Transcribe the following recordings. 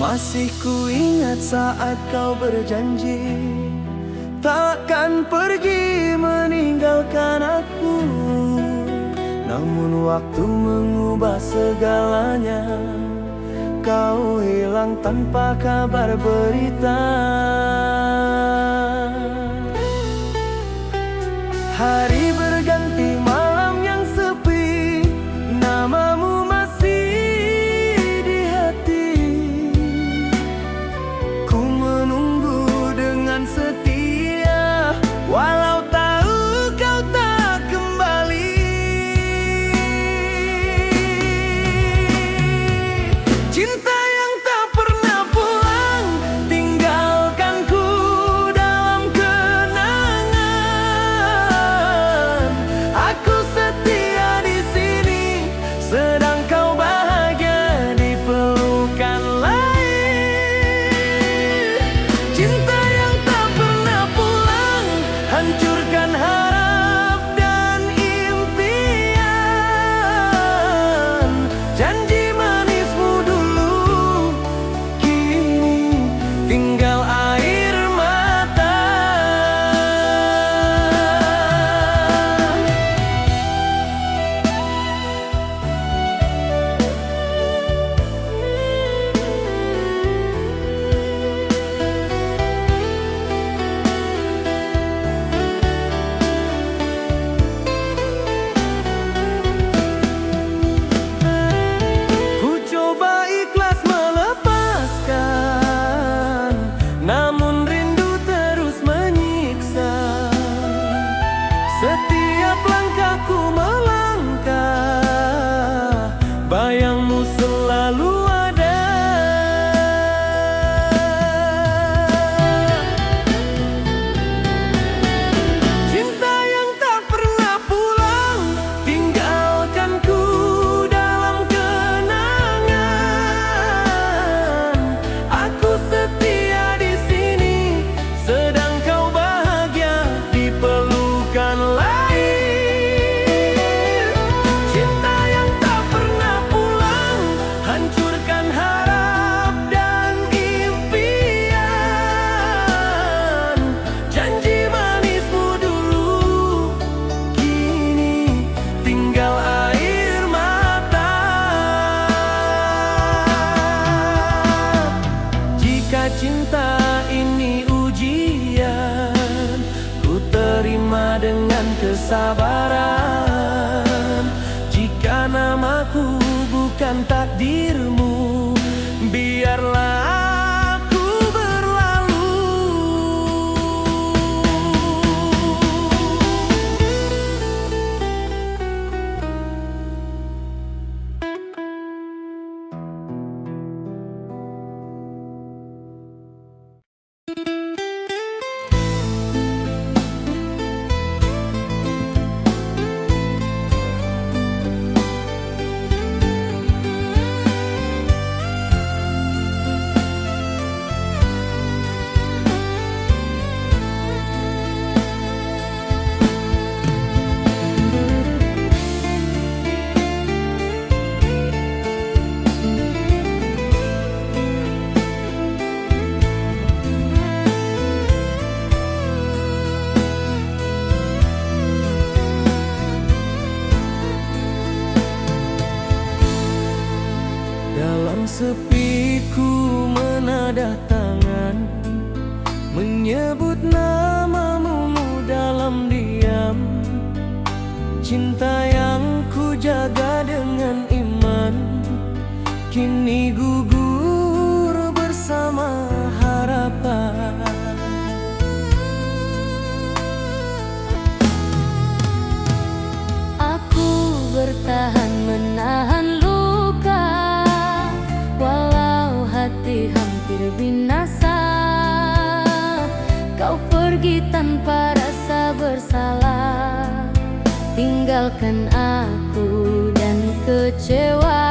Masih ku ingat saat kau berjanji takkan pergi meninggalkan aku. Namun waktu mengubah segalanya, kau hilang tanpa kabar berita. Hari berganti malam yang sepi, namamu masih di hati. Ku menunggu dengan setia, walau tahu kau tak kembali. Cinta yang tak pernah pulang, tinggalkanku dalam kenangan. Aku setia di sini, sedang kau bahagia di pelukan lain. Cinta yang tak pernah pulang, hancurkan harap dan impian. Janji manismu dulu, kini tinggal air mata. Ku coba ikhlas melepaskan, namun rindu terus menyiksa. Setiap langkahku melangkah, bayangmu selalu ada. Cinta yang tak pernah pulang, tinggalkanku dalam kenangan. Aku setia di sini, sedang kau bahagia di pelukan lain. Cinta yang tak pernah pulang, hancurkan harap dan impian. Janji manismu dulu, kini tinggal air mata. Jika cinta ini ujian, ku terima dengan kesabaran. Jika namaku bukan takdirmu, biarlah aku berlalu. Dalam sepi ku menadah tangan, menyebut namamu dalam diam. Cinta yang ku jaga dengan iman, kini gugur bersama harapan. Aku bertahan menahan luka, walau hati hampir binasa. Kau pergi tanpa rasa bersalah, tinggalkan aku dan kecewa.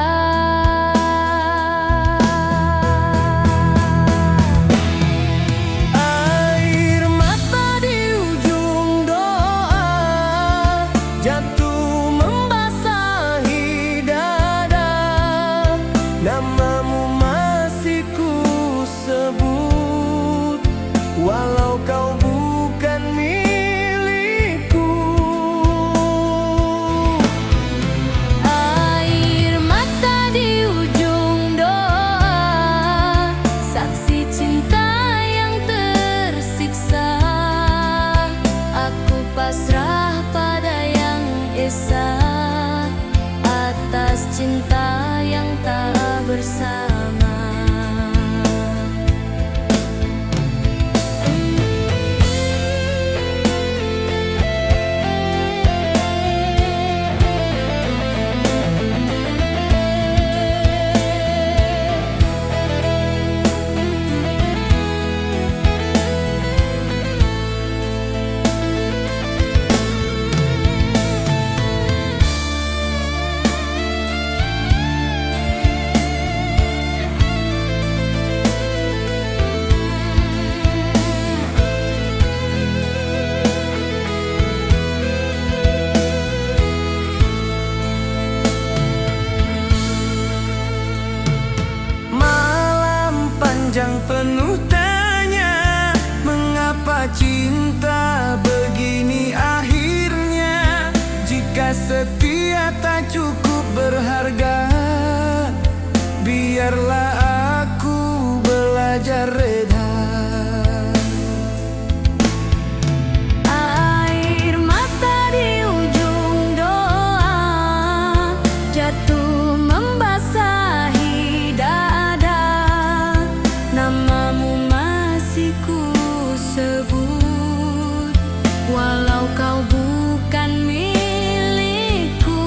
Air mata di ujung doa jatuh membasahi dada. Namamu masih ku jatuh membasahi dada, namamu masih ku sebut, walau kau bukan milikku.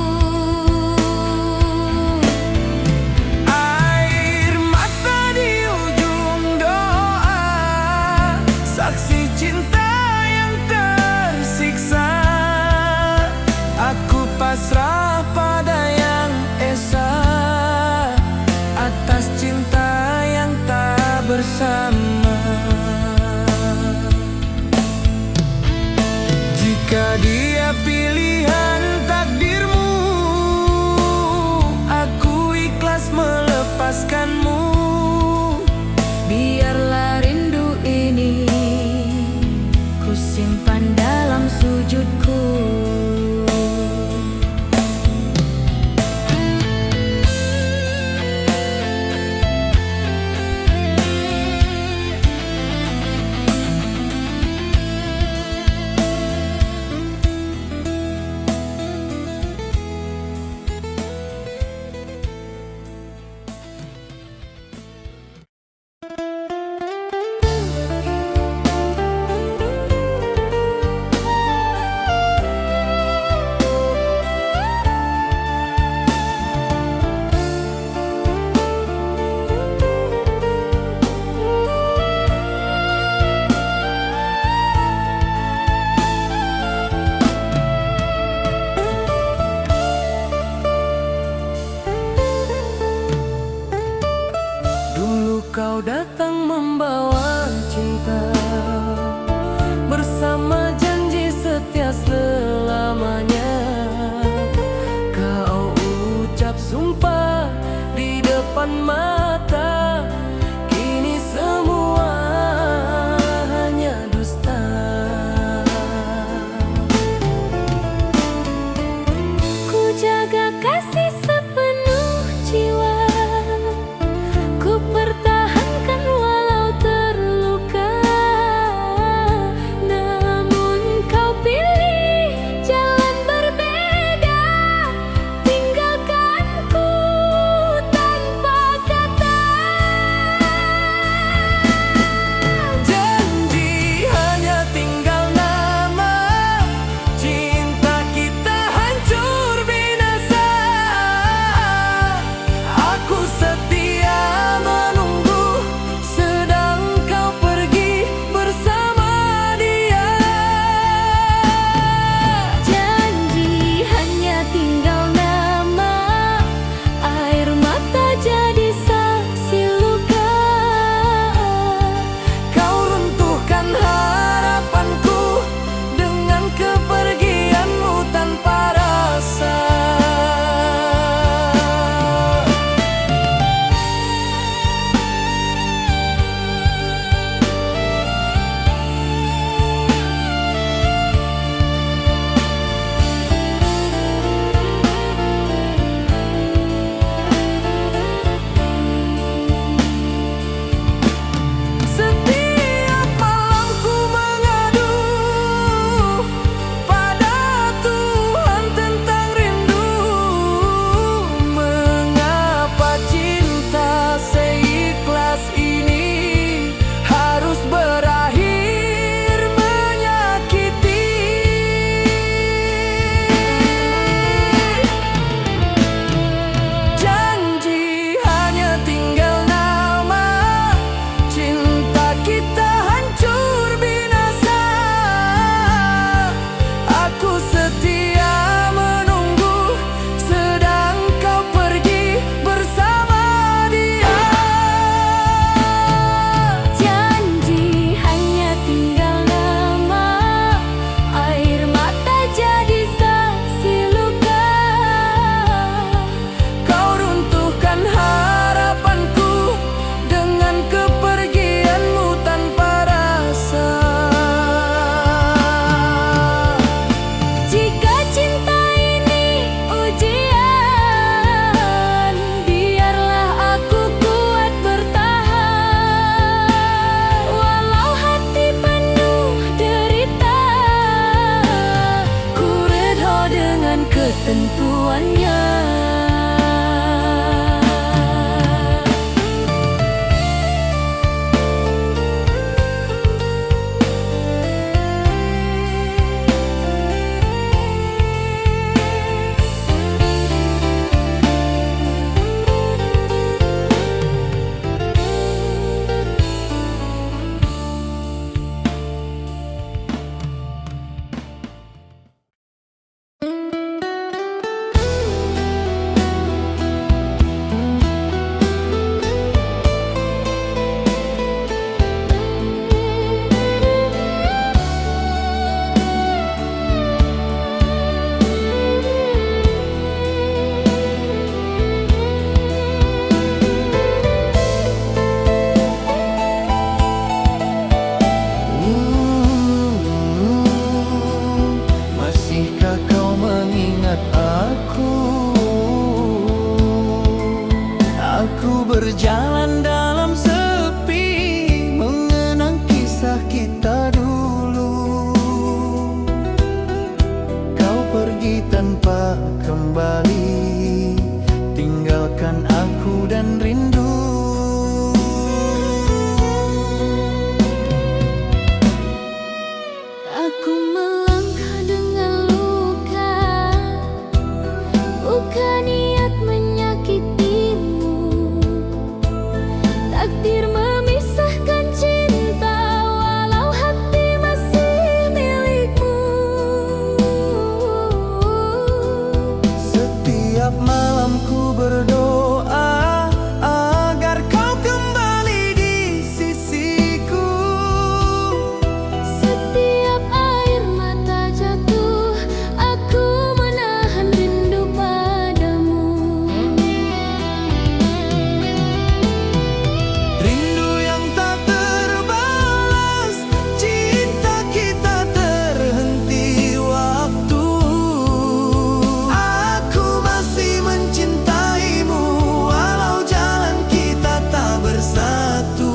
Air mata di ujung doa, saksi cinta yang tersiksa. Aku pasrah pada Yang Esa atas cinta yang tak bersama. Jika dia pilihan takdirmu, aku ikhlas melepaskanmu. Biarlah rindu ini ku simpan dalam sujudku. Kau datang membawa cinta, bersama janji setia selamanya. Kau ucap sumpah di depan mata, kini semua hanya dusta. Ku jaga kasih sepenuh jiwa, ku pertahankan berjalan dalam sepi, mengenang kisah kita dulu. Kau pergi tanpa kembali, tinggalkan aku dan rindu. Aku melangkah dengan luka, bukan niat menyakitimu. Takdir memisahkan cinta, walau hati masih milikmu. Setiap malam ku berdoa agar kau kembali di sisiku. Setiap air mata jatuh, aku menahan rindu padamu. Rindu yang tak terbalas, cinta kita terhenti waktu. Aku masih mencintaimu, walau jalan kita tak bersatu.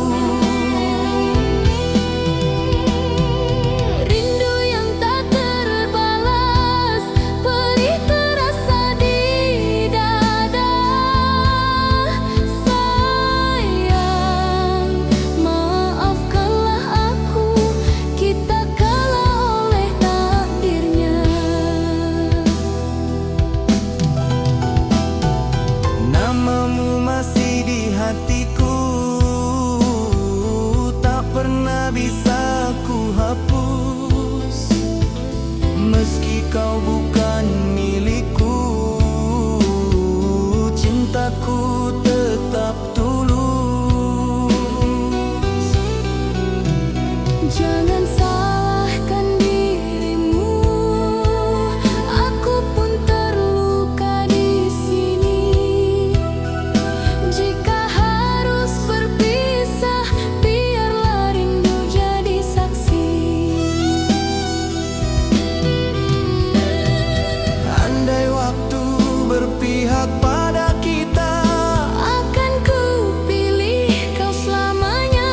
Rindu yang tak terbalas, perih terasa di dada. Sayang, maafkanlah aku, kita kalah oleh takdirnya. Namamu masih di hatiku, tak pernah bisa ku hapus. Meski kau bukan milikku, cintaku tetap tulus. Jangan salahkan dirimu, aku pun terluka di sini. Jika harus berpisah, biarlah rindu jadi saksi. Andai waktu berpihak pada kita, Akan ku pilih kau selamanya.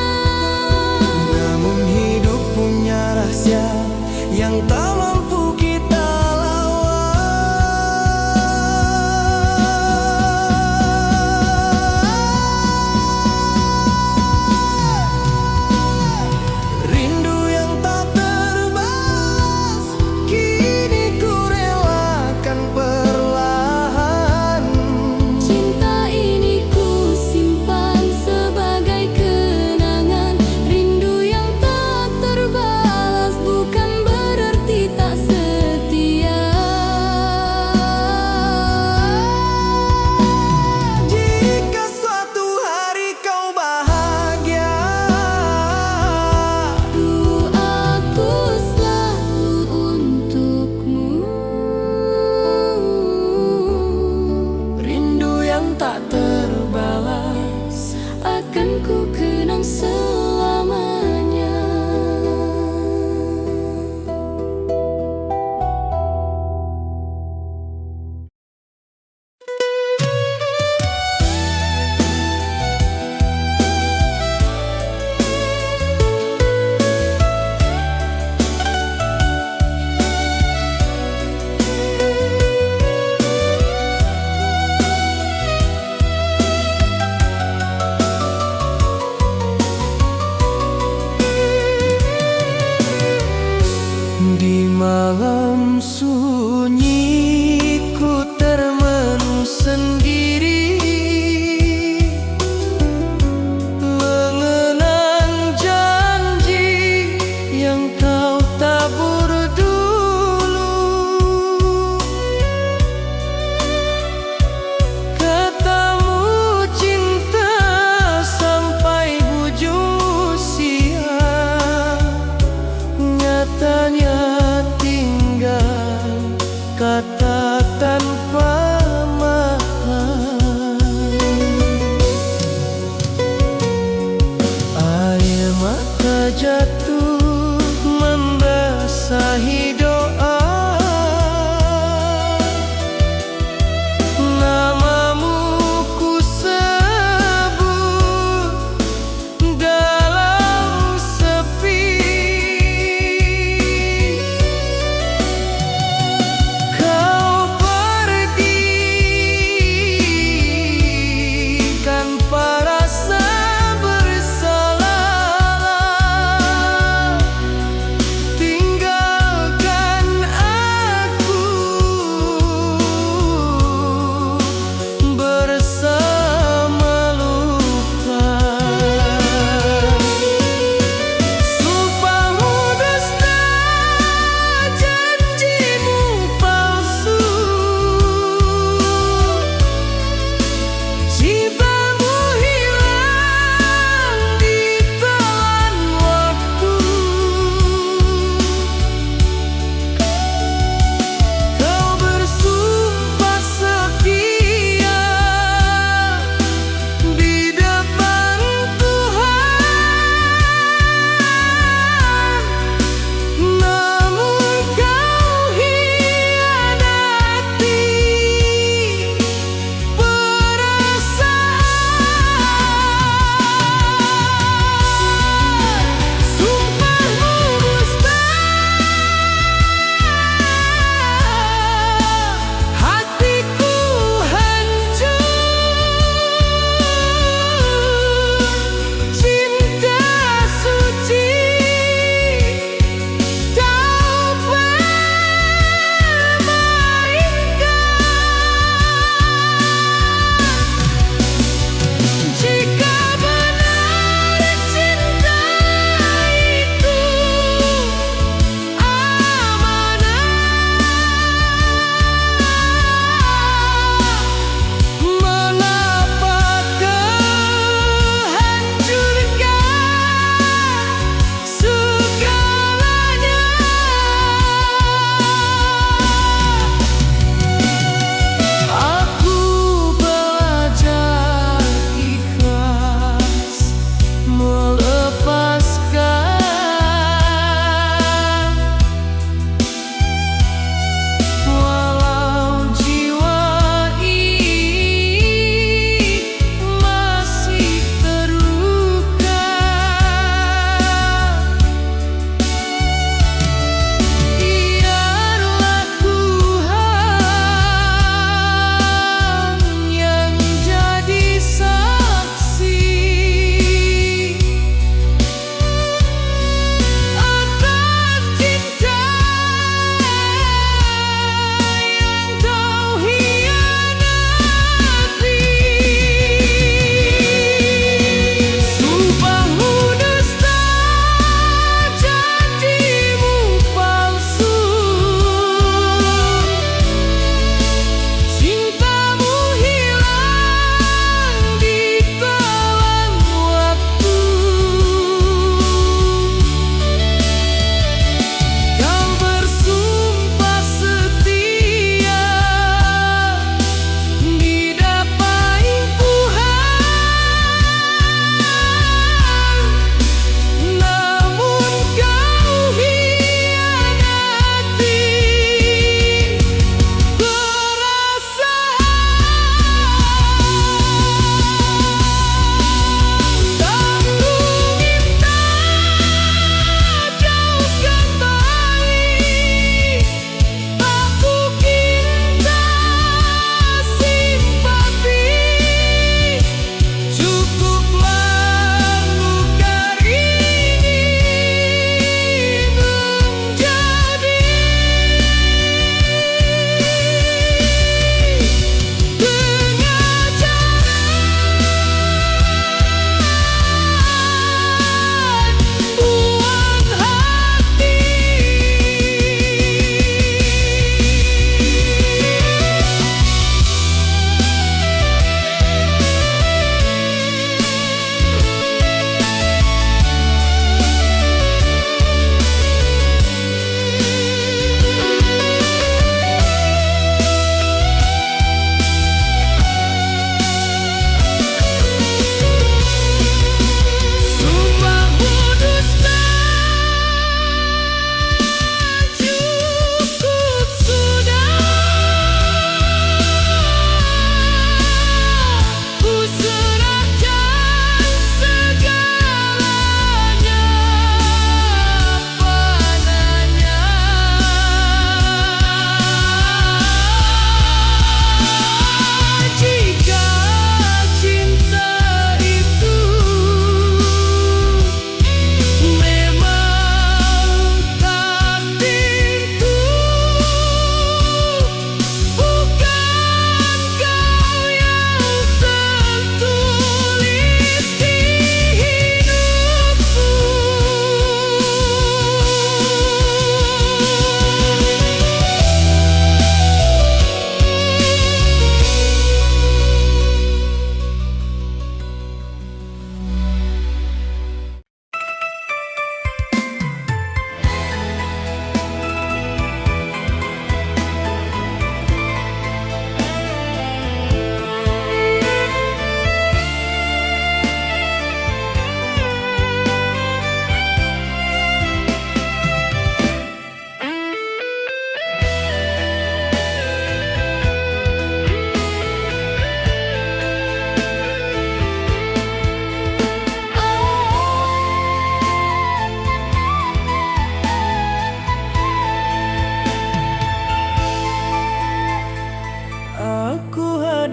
namun hidup punya rahasia yang tak mampu kita lawan. Rindu yang tak terbalas, kini ku relakan perlahan.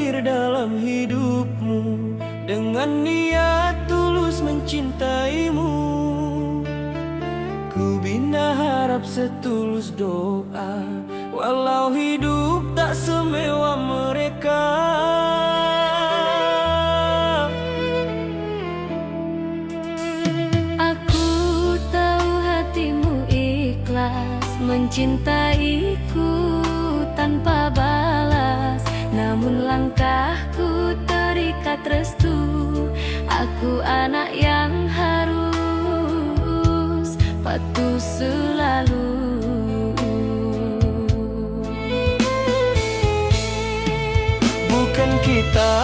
hadir dalam hidupmu dengan niat tulus mencintaimu. Ku bina harap setulus doa, walau hidup tak semewah mereka. Aku tahu hatimu ikhlas mencintaiku tanpa balas, namun langkahku terikat restu. Aku anak yang harus patuh selalu. Bukan kita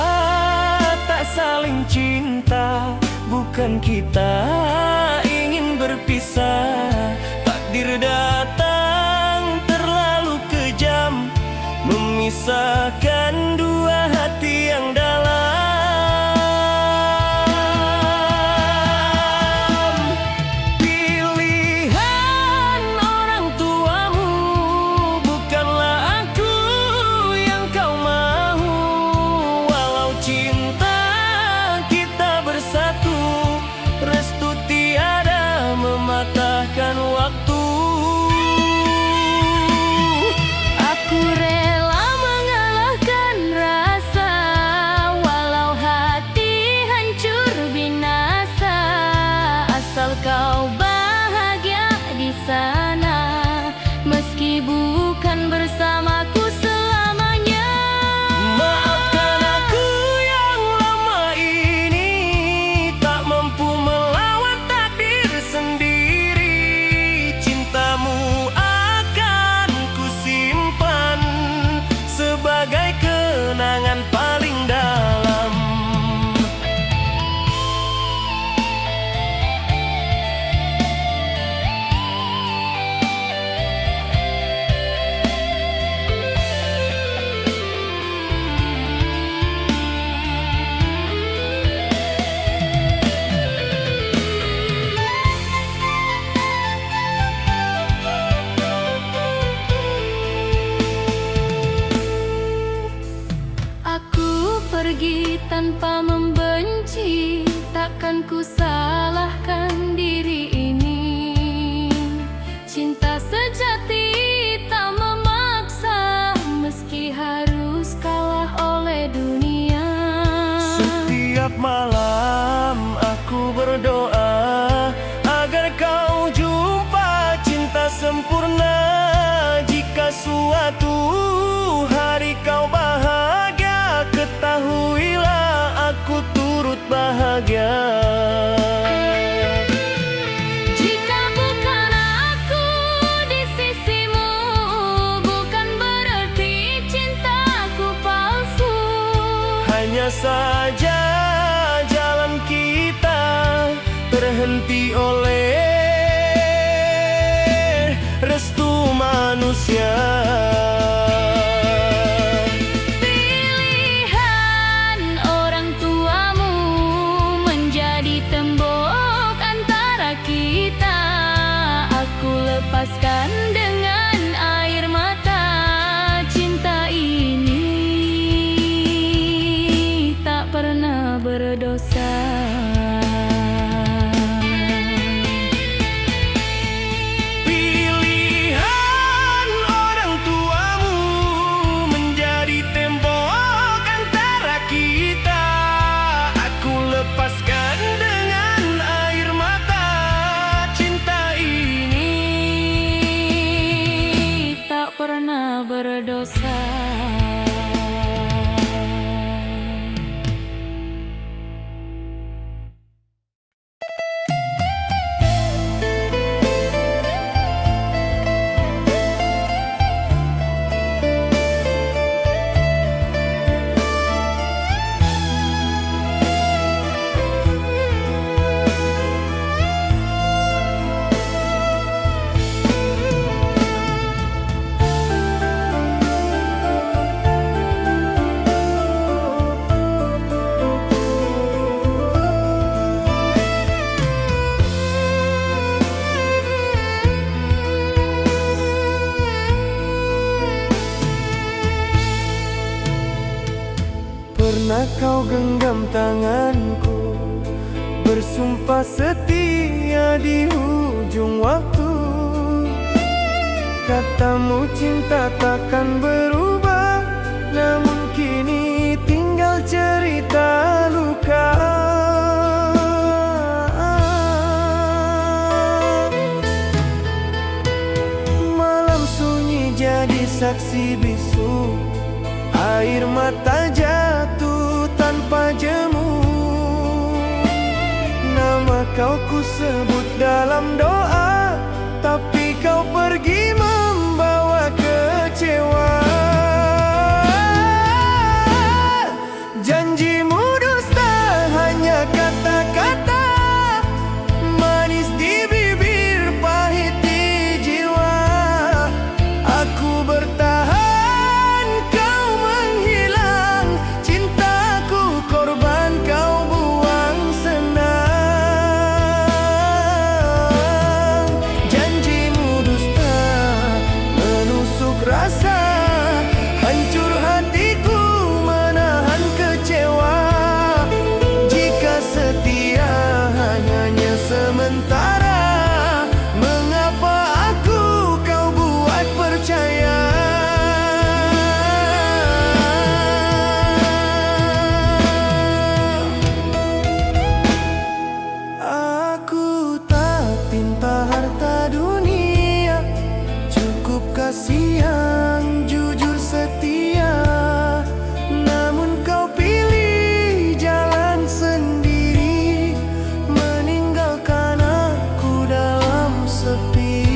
tak saling cinta, bukan kita ingin berpisah. Takdir datang terlalu kejam, memisahkan dua hati yang dalam. Pilihan orang tuamu bukanlah aku yang kau mahu. Walau cinta kita bersatu, restu tiada mematahkan waktu. Aku rela mengalahkan rasa, walau hati hancur binasa. Asal kau bahagia di sana, meski bukan bersamaku selamanya. Maafkan aku yang lama ini tak mampu melawan takdir sendiri. Cintamu akan ku simpan sebagai kenangan paling dalam. Aku pergi tanpa membenci, takkan ku salahkan diri ini. Cinta sejati tak memaksa, meski harus kalah oleh dunia. Setiap malam aku berdoa agar kau jumpa cinta sempurna. Jika suatu hari kau bahagia, ketahuilah aku turut bahagia. Jika bukan aku di sisimu, bukan berarti cintaku palsu. Hanya saja jalan kita terhenti oleh restu manusia. Pilihan orang tuamu menjadi tembok antara kita. Aku lepaskan dengan air mata. Cinta ini tak pernah berdosa. Pilihan orang Pernah kau genggam tanganku, bersumpah setia di ujung waktu. Katamu cinta takkan berubah, namun kini tinggal cerita luka. Malam sunyi jadi saksi bisu, air mata jatuh tanpa jemu. Nama kau ku sebut dalam doa, tapi kau pergi membawa kecewa. Janjimu dusta, hanya kata-kata manis di bibir, pahit di jiwa. Aku bertahan, kau menghilang, cintaku korban, kau buang senang. Janjimu dusta, menusuk rasa, hancur hatiku menahan kecewa. Jika setia hanya sementara, mengapa aku kau buat percaya? Aku tak pinta harta dunia, cukup kasih yang jujur setia. Namun kau pilih jalan sendiri, meninggalkan aku dalam sepi.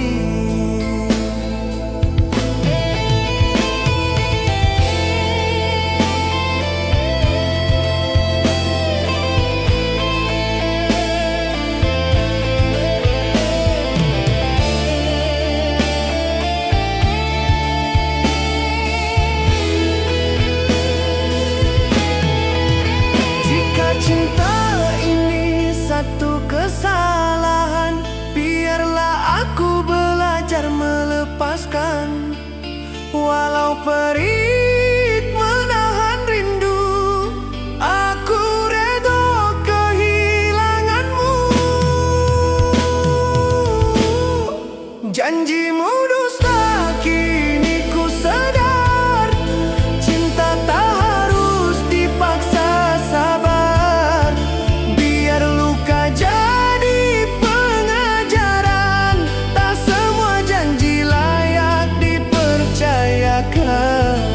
Jika cinta ini satu kesalahan, biarlah aku belajar melepaskan. Walau perih menahan rindu, aku redha kehilanganmu. Janjimu dusta, kini ku sadar, cinta tak harus dipaksa sabar. Biar luka jadi pengajaran, tak semua janji layak dipercayakan.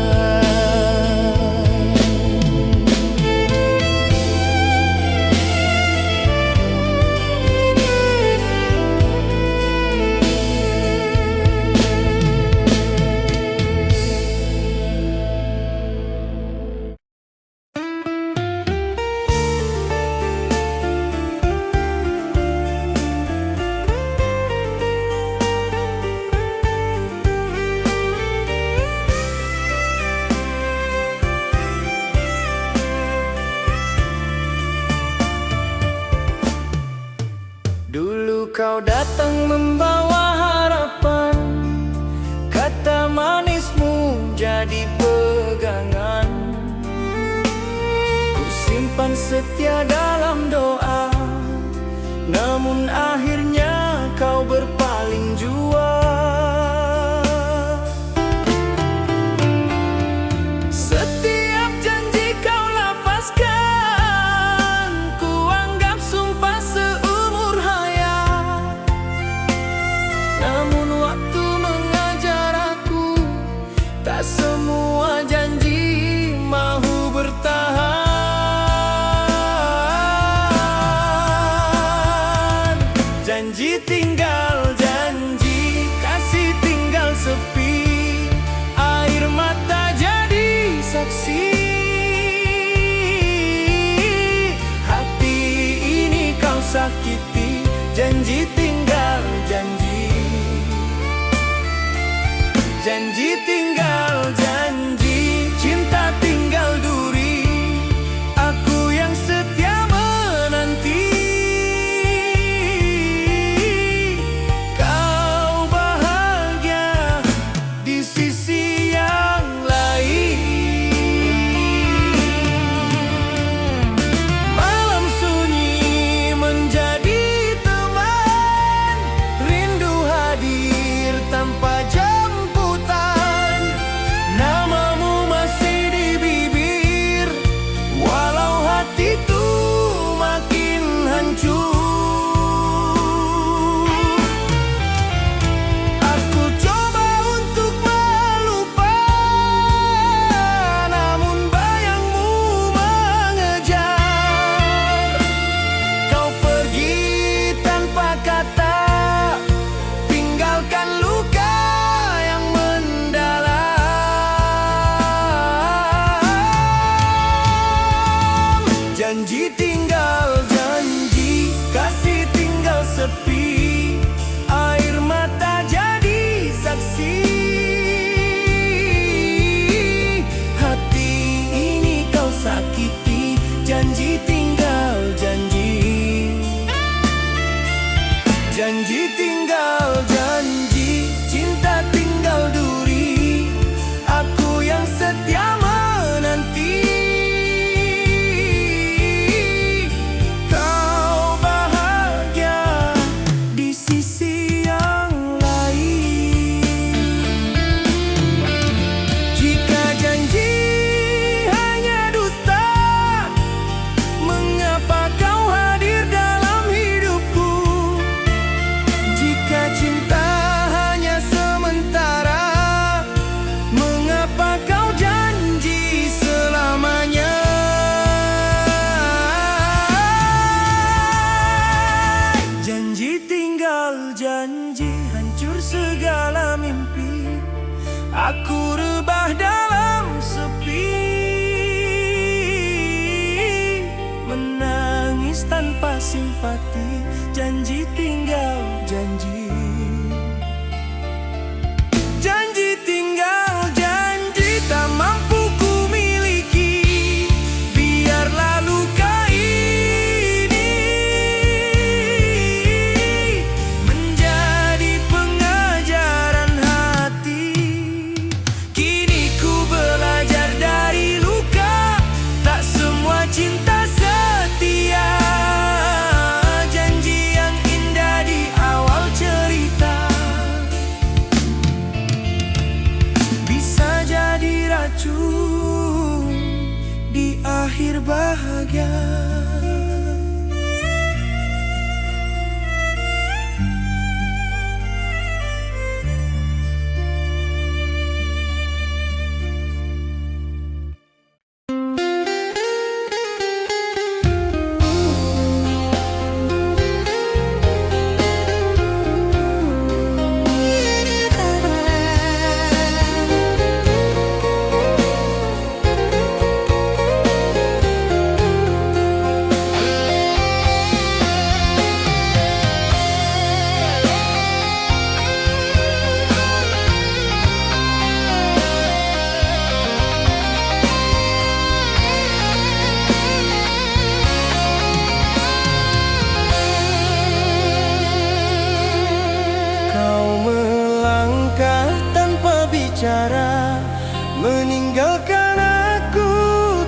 Dulu kau datang membawa harapan, kata manismu jadi pegangan. Ku simpan setia dalam doa, namun akhirnya kau berpaling jua. Setiap janji kau lafazkan, ku anggap sumpah seumur hayat. Namun waktu mengajar aku, tak semua janji mahu bertahan. Janji tinggal janji, kasih tinggal sepi, air mata jadi saksi. Hati ini kau sakiti, janji tinggal janji. Janji tinggal janji, cinta tinggal duri, aku yang setia menanti. Kau bahagia di sisi yang lain. Janji tinggal janji, kasih tinggal sepi, air mata jadi saksi. Hati ini kau sakiti, janji tinggal janji. Janji tinggal janji, cinta tinggal duri, aku yang setia menanti. Kau bahagia di sisi yang lain. Jika janji hanya dusta, mengapa kau hadir dalam hidupku? Jika cinta hanya sementara, mengapa kau janji selamanya? Janji tinggal janji, hancur segala mimpi, aku rebah dalam sepi, menangis tanpa simpati. Janji tinggal janji. Janji tinggal janji, tak mampu ku miliki, biarlah luka ini menjadi pengajaran hati. Kini ku belajar dari luka, tak semua cinta setia. Janji yang indah di awal cerita bisa jadi racun di akhir bahagia. Kau melangkah tanpa bicara, meninggalkan aku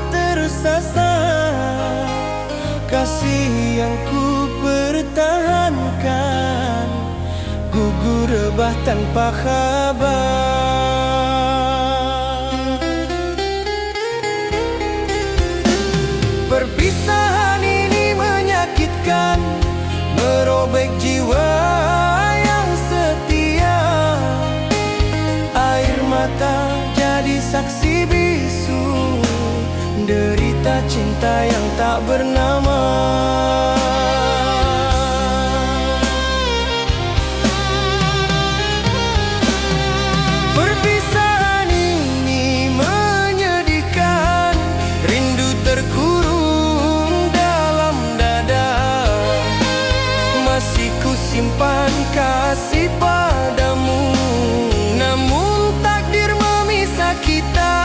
tersasar. Kasih yang ku pertahankan, gugur rebah tanpa kabar. Perpisahan ini menyakitkan, merobek jiwa yang setia. Air mata jadi saksi bisu, derita cinta yang tak bernama. Perpisahan ini menyedihkan, rindu terkurung dalam dada. Masih ku simpan kasih padamu, namun takdir memisah kita.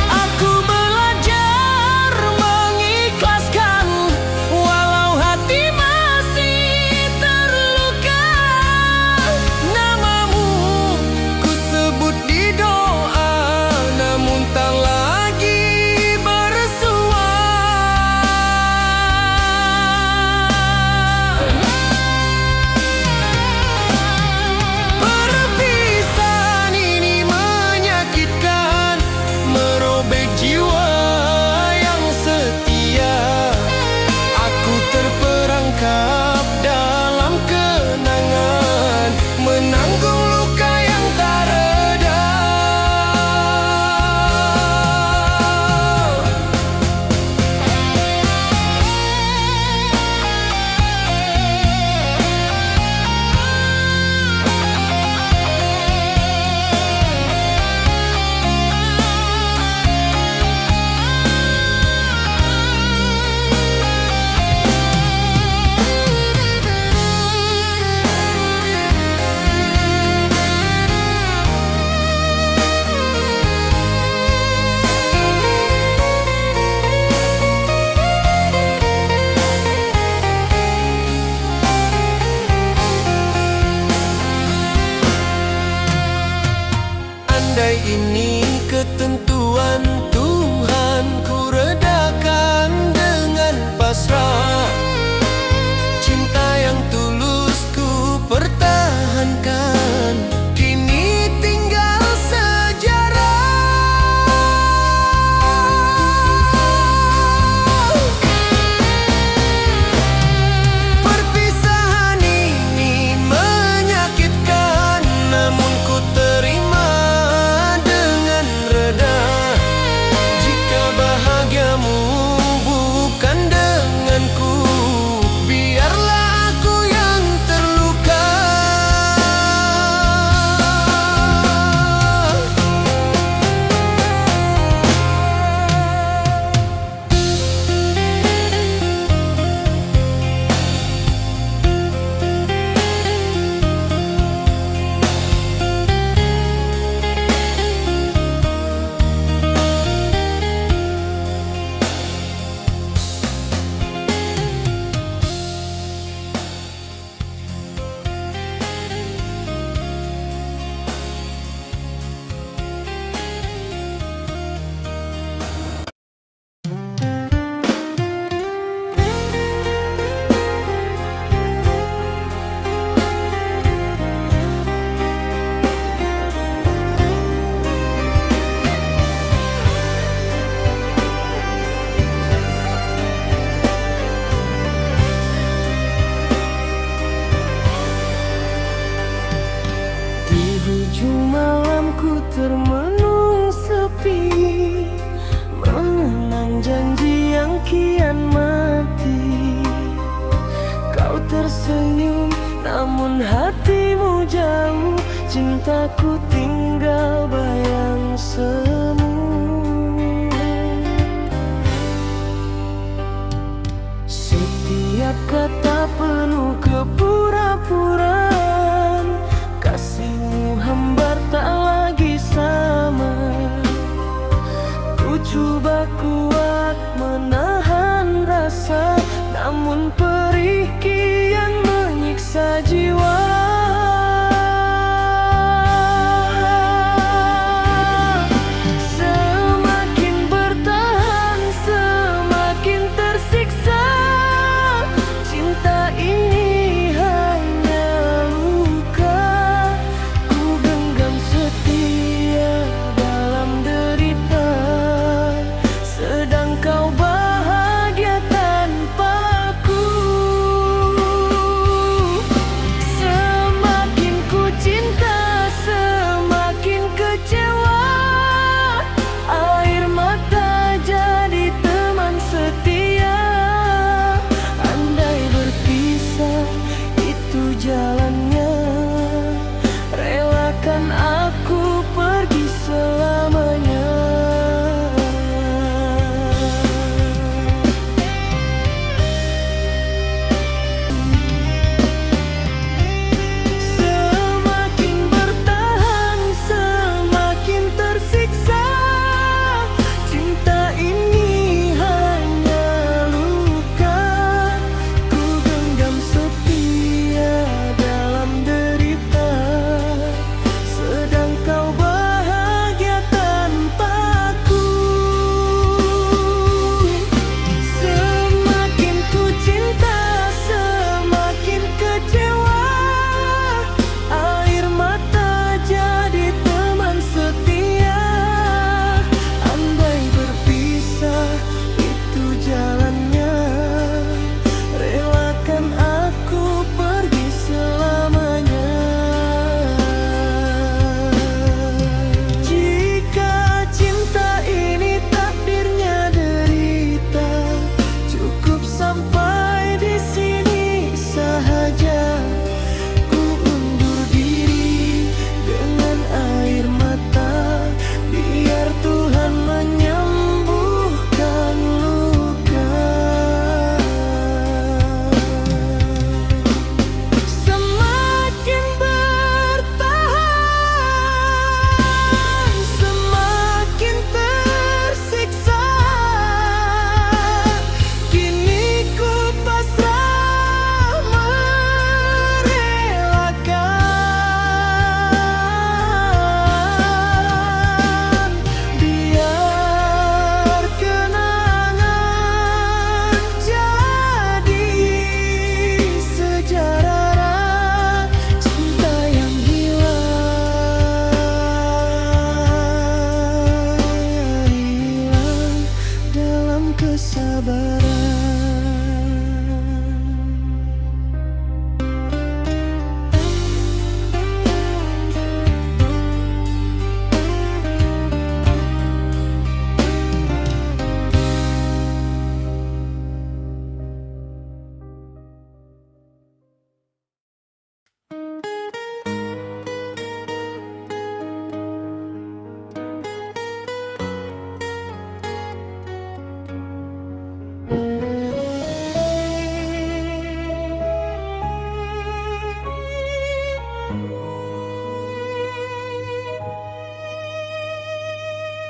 Aku belajar mengikhlaskan, walau hati masih terluka. Namamu ku sebut di doa, namun tak lagi bersua. andai ini ketentuan Tuhan, ku redakan dengan pasrah. Cinta yang tulus ku pertahankan, kini tinggal sejarah. Perpisahan ini menyakitkan, namun ku terima dengan reda. Jika bahagiamu bukan denganku, biarlah aku yang terluka. Di hujung malamku termenung sepi, mengenang janji yang kian mati. Kau tersenyum, namun hatimu jauh. Cintaku tinggal bayang semu. Setiap kata penuh kepura-puraan, kasihmu hambar tak lagi sama. Ku coba kuat menahan rasa, namun perih kian menyiksa jiwa. Semakin bertahan, semakin tersiksa. Cinta ini hanya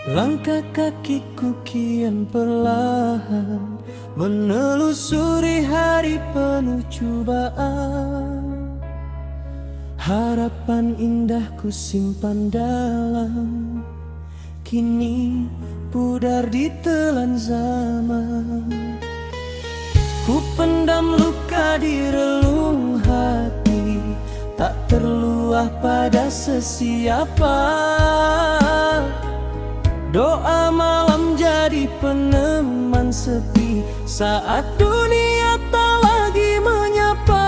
Langkah kakiku kian perlahan menelusuri hari penuh cobaan. Harapan indah ku simpan dalam, kini pudar ditelan zaman. Ku pendam luka di relung hati, tak terluah pada sesiapa. Doa malam jadi peneman sepi saat dunia tak lagi menyapa.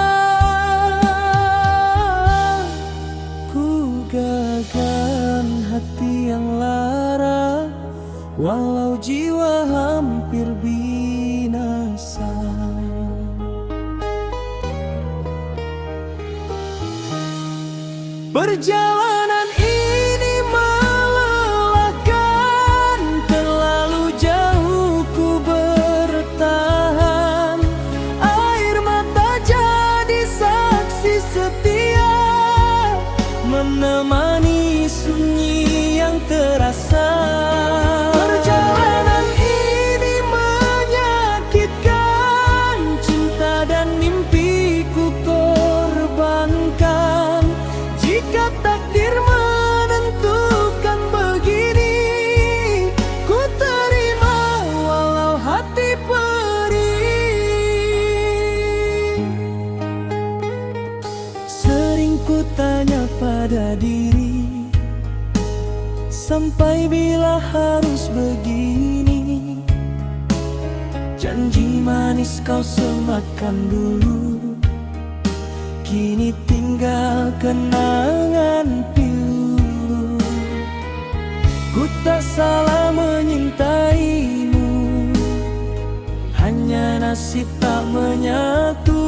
Ku gagahkan hati yang lara, walau jiwa hampir binasa. Perjalanan ini melelahkan, terlalu jauh ku bertahan. Air mata jadi saksi setia, menemani sunyi yang terasa. Perjalanan ini menyakitkan, cinta dan mimpiku korbankan. Jika takdir menentukan begini, ku terima walau hati perih. Sering ku tanya pada diri, sampai bila harus begini? Janji manis kau semakan dulu, kini tinggal kenangan pilu. Ku tak salah menyintaimu, hanya nasib tak menyatu.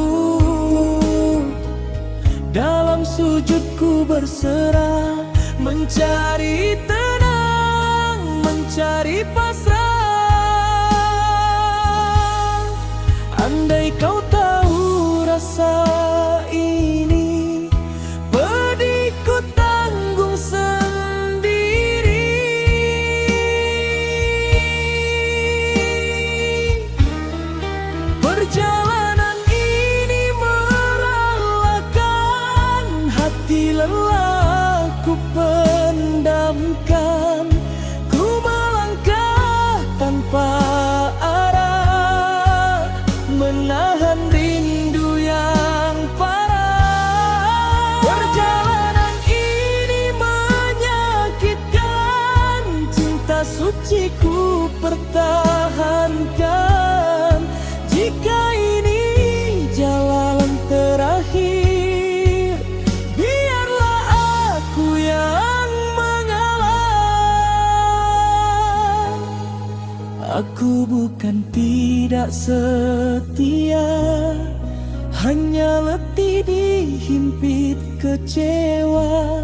Dalam sujudku berserah, mencari tenang, mencari pasrah. Andai kau tahu rasa ini, pedih ku tanggung sendiri. Perjalanan ini merelakan, hati lelah ku pendamkan. Ku melangkah tanpa arah, menahan rindu yang parah. Perjalanan ini menyakitkan, cinta suci ku pertahankan. Jika ini jalan terakhir, biarlah aku yang mengalah. Aku bukan tidak setia, hanya letih dihimpit kecewa.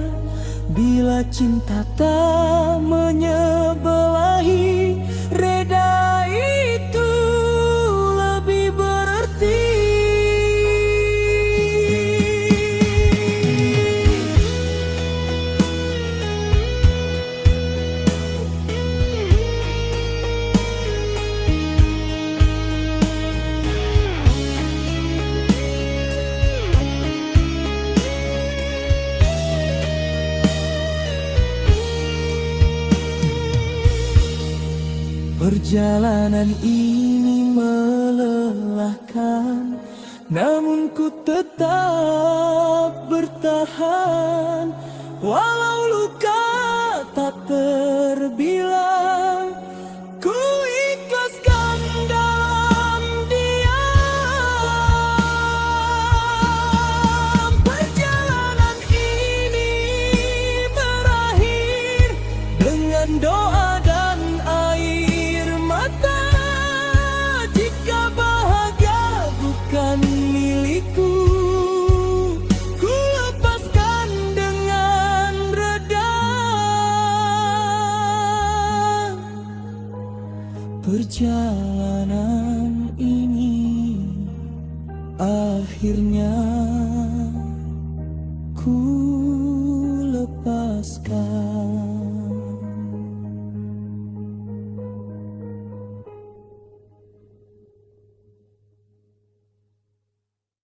Bila cinta tak menyebelahi, reda itu lebih berarti. Perjalanan ini melelahkan, namun ku tetap bertahan. Walau luka tak terbilang, ku ikhlaskan dalam diam. Perjalanan ini berakhir dengan doa dan air mata. Jika bahagia bukan milikku, ku lepaskan dengan reda. Perjalanan